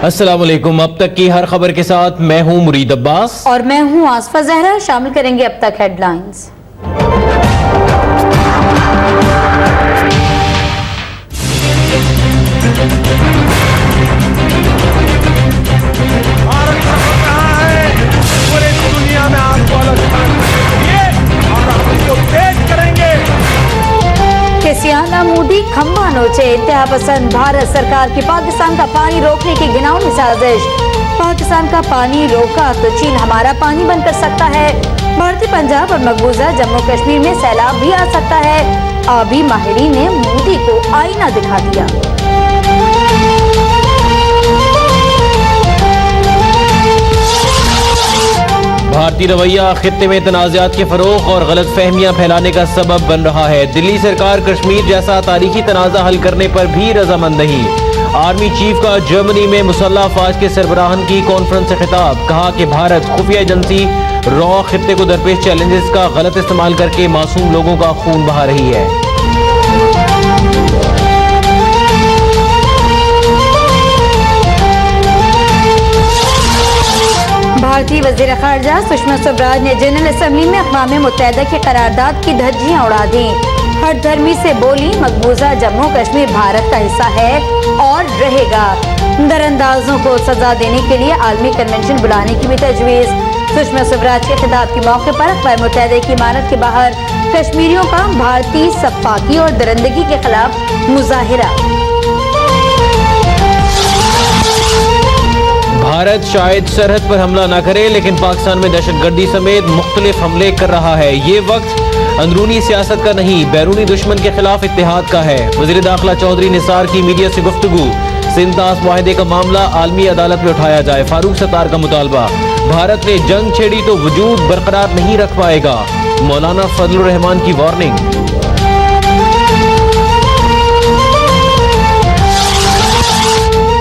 अस्सलाम वालेकुम। अब तक की हर खबर के साथ मैं हूं मुरीद अब्बास और मैं हूं आसफा जहरा। शामिल करेंगे अब तक हेडलाइंस। पूरी दुनिया में आपको अलग और आप इसको तेज करेंगे। केसियाना मोदी खंबा नोचे। इंतहा पसंद भारत सरकार की पाकिस्तान का पानी रोकने की घिनौनी साजिश। पाकिस्तान का पानी रोका तो चीन हमारा पानी बंद कर सकता है। भारतीय पंजाब और मकबूजा जम्मू कश्मीर में सैलाब भी आ सकता है। आबी माहिरीन ने मोदी को आईना दिखा दिया। भारतीय रवैया खित्ते में तनाज़ात के फरोग और गलत फहमियाँ फैलाने का सबब बन रहा है। दिल्ली सरकार कश्मीर जैसा तारीखी तनाज़ा हल करने पर भी रजामंद नहीं। आर्मी चीफ का जर्मनी में मुसल्लह अफवाज के सरबराहान की कॉन्फ्रेंस से खिताब। कहा कि भारत खुफिया एजेंसी रॉ खित्ते को दरपेश चैलेंजेस का गलत इस्तेमाल करके मासूम लोगों का खून बहा रही है। भारतीय वज़ीर ख़ारजा सुषमा स्वराज ने जनरल असम्बली में अक़वाम मुत्तहिदा की करारदाद की धज्जियां उड़ा दी। हर धर्मी से बोली मकबूजा जम्मू कश्मीर भारत का हिस्सा है और रहेगा। दरअंदाजों को सजा देने के लिए आलमी कन्वेंशन बुलाने की भी तजवीज़। सुषमा स्वराज के खिताब के मौके पर अक़वाम मुत्तहिदा की इमारत के बाहर कश्मीरियों का भारतीय सफ़ाकी और दरिंदगी के खिलाफ मुजाहिरा। भारत शायद सरहद पर हमला न करे, लेकिन पाकिस्तान में दहशतगर्दी समेत मुख्तलिफ हमले कर रहा है। ये वक्त अंदरूनी सियासत का नहीं, बैरूनी दुश्मन के खिलाफ इत्तेहाद का है। वज़ीर दाखिला चौधरी निसार की मीडिया से गुफ्तगू। सिंतास मुआहदे का मामला आलमी अदालत में उठाया जाए, फारूक सत्तार का मुतालबा। भारत ने जंग छेड़ी तो वजूद बरकरार नहीं रख पाएगा, मौलाना फजलुर रहमान की वार्निंग।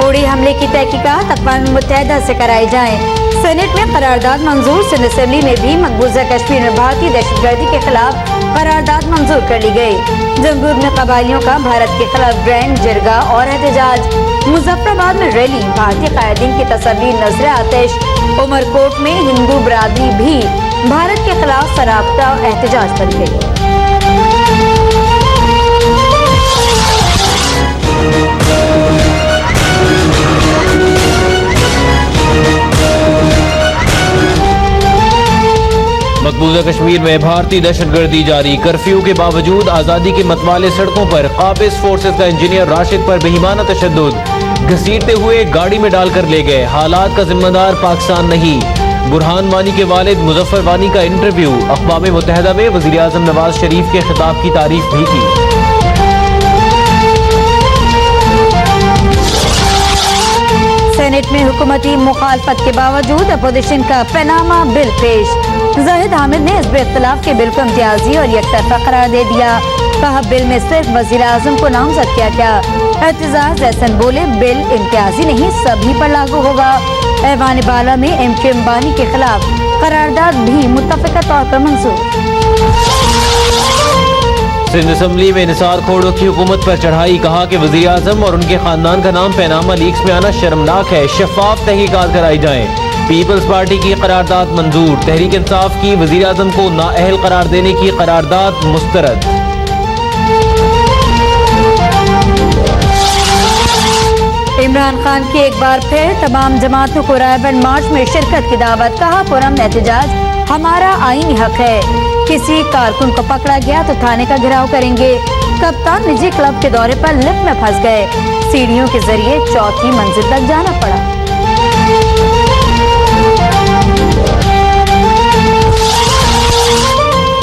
उड़ी हमले की तहकीकात अक़वाम मुत्तहिदा से कराई जाए। सेनेट में करारदाद मंजूर। सिंध असेंबली में भी मकबूजा कश्मीर में भारतीय दहशतगर्दी के खिलाफ करारदाद मंजूर कर ली गई। जमहूर में कबायलियों का भारत के खिलाफ ग्रैंड जरगा और एहतजाज। मुजफ्फराबाद में रैली। भारतीय कायदीन की तसल्ली नजर आतिश। उमरकोट में हिंदू बरादरी भी भारत के खिलाफ सराबता एहतजाज कर गई। मकबूजा कश्मीर में भारतीय दहशतगर्दी जारी। कर्फ्यू के बावजूद आज़ादी के मतवाले सड़कों पर काबिज फोर्सेस का इंजीनियर राशिद पर बेईमाना तशद्दुद। घसीटते हुए गाड़ी में डालकर ले गए। हालात का जिम्मेदार पाकिस्तान नहीं। बुरहान वानी के वालिद मुजफ्फर वानी का इंटरव्यू। अक़वाम मुत्तहिदा में वज़ीर आज़म नवाज शरीफ के खिताब की तारीफ भी की। सेनेट में हुकूमती मुखालफत के बावजूद अपोजिशन का पनामा बिल पेश। जाहिद हामिद ने हिज़्ब इख्तिलाफ के बिल को इम्तियाजी और यकतरफा करार दे दिया। कहा बिल में सिर्फ वज़ीर आज़म को नामजद किया गया। एतजाज एहसन बोले बिल इम्तियाजी नहीं सभी पर लागू होगा। ऐवान बाला में एमके अंबानी के खिलाफ करारदाद भी मुत्तफ़िक़ा तौर पर मंजूर। सिंध असेंबली में निसार खोड़ों की हुकूमत पर चढ़ाई। कहा कि वज़ीर आज़म और उनके खानदान का नाम पैनामा लीक्स में आना शर्मनाक है। शफाफ तहकीकात कराई जाए। पीपल्स पार्टी की करारदाद मंजूर। तहरीक इंसाफ की वज़ीर आज़म को नाअहल करार देने की करारदाद मुस्तरद। इमरान खान की एक बार फिर तमाम जमातों को रायबंद मार्च में शिरकत की दावत। कहा पुरअमन एहतजाज हमारा आईनी हक है। किसी कारकुन को पकड़ा गया तो थाने का घेराव करेंगे। कप्तान निजी क्लब के दौरे पर लिफ्ट में फंस गए। सीढ़ियों के जरिए चौथी मंजिल तक जाना पड़ा।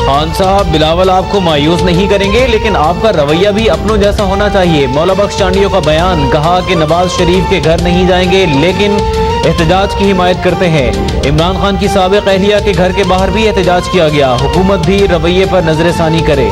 खान साहब बिलावल आपको मायूस नहीं करेंगे, लेकिन आपका रवैया भी अपनों जैसा होना चाहिए। मौला बख्श चांडियों का बयान। कहा कि नवाज शरीफ के घर नहीं जाएंगे, लेकिन एहतजाज की हिमायत करते हैं। इमरान खान की साबिक अहलिया के घर के बाहर भी एहतजाज किया गया। हुकूमत भी रवैये पर नजरसानी करे।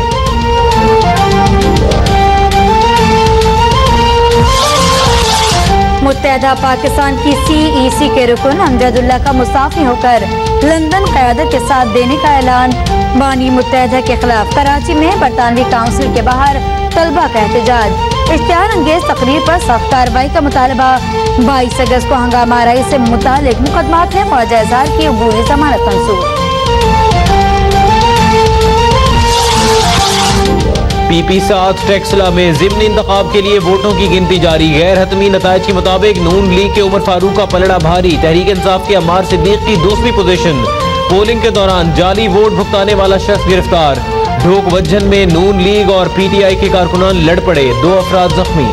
मुत्तहिदा पाकिस्तान की CEC के रुकन अमजदुल्ला का मुसाफिर होकर लंदन क़यादत के साथ देने का ऐलान। बानी मुत्तहिदा के खिलाफ कराची में बरतानवी काउंसिल के बाहर तलबा का एहतजाज। इश्तिहार अंगेज तकरीर पर सख्त कार्रवाई का मुतालबा। 22 अगस्त को हंगामा आराई से मुतालिक मुकदमात में ख्वाजा इजहार की अबूरी जमानत मंजूर। PP 7 टेक्सला में ज़िमनी इंतखाब के लिए वोटों की गिनती जारी। गैर हतमी नताइज के मुताबिक नून लीग के उमर फारूक का पलड़ा भारी। तहरीक इंसाफ के अम्मार सिद्दीक की दूसरी पोजीशन। पोलिंग के दौरान जाली वोट भुगताने वाला शख्स गिरफ्तार। ढोक वज्जन में नून लीग और PTI के कारकुनान लड़ पड़े, 2 अफराद जख्मी।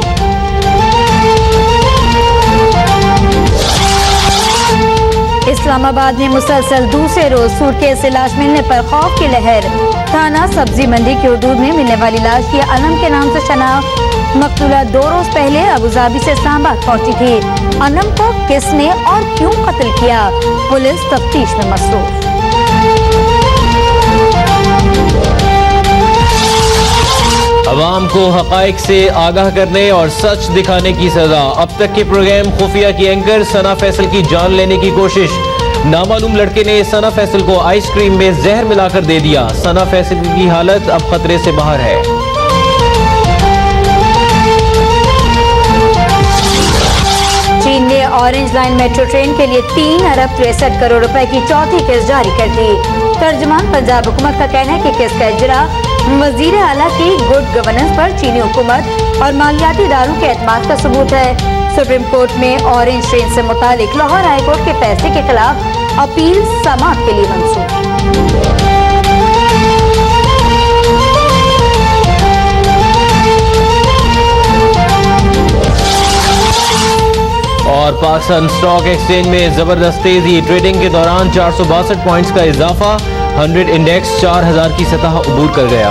इस्लामाबाद में मुसलसल दूसरे रोज सूटकेस से लाश मिलने पर खौफ की लहर। थाना सब्जी मंडी की हदूद में मिलने वाली लाश की अनम के नाम से शनाख्त। मकतूला 2 रोज पहले अबूधाबी से इस्लामाबाद पहुंची थी। अनम को किसने और क्यों कत्ल किया, पुलिस तफ्तीश में मसरूफ। अवाम को हकाइक से आगाह करने और सच दिखाने की सजा। अब तक के प्रोग्राम खुफिया की एंकर सना फैसल की जान लेने की कोशिश। नामालूम लड़के ने सना फैसल को आइसक्रीम में जहर मिलाकर दे दिया। सना फैसल की हालत अब खतरे से बाहर है। चीन ने ऑरेंज लाइन मेट्रो ट्रेन के लिए 3 अरब 63 करोड़ रुपए की चौथी किस्त जारी कर दी। तर्जुमान पंजाब हुकूमत का कहना है कि किस्त का इजरा वजीर आला की गुड गवर्नेंस पर चीनी हुकूमत और मालियाती इदारों के एतमाद का सबूत है। सुप्रीम कोर्ट में ऑरेंज ट्रेन से मुतालिक लाहौर हाई कोर्ट के फैसले के खिलाफ अपील समाअत के लिए मंजूर। और पाकिस्तान स्टॉक एक्सचेंज में जबरदस्त तेजी। ट्रेडिंग के दौरान 462 पॉइंट्स का इजाफा। 100 इंडेक्स 4000 की सतह अबूर कर गया।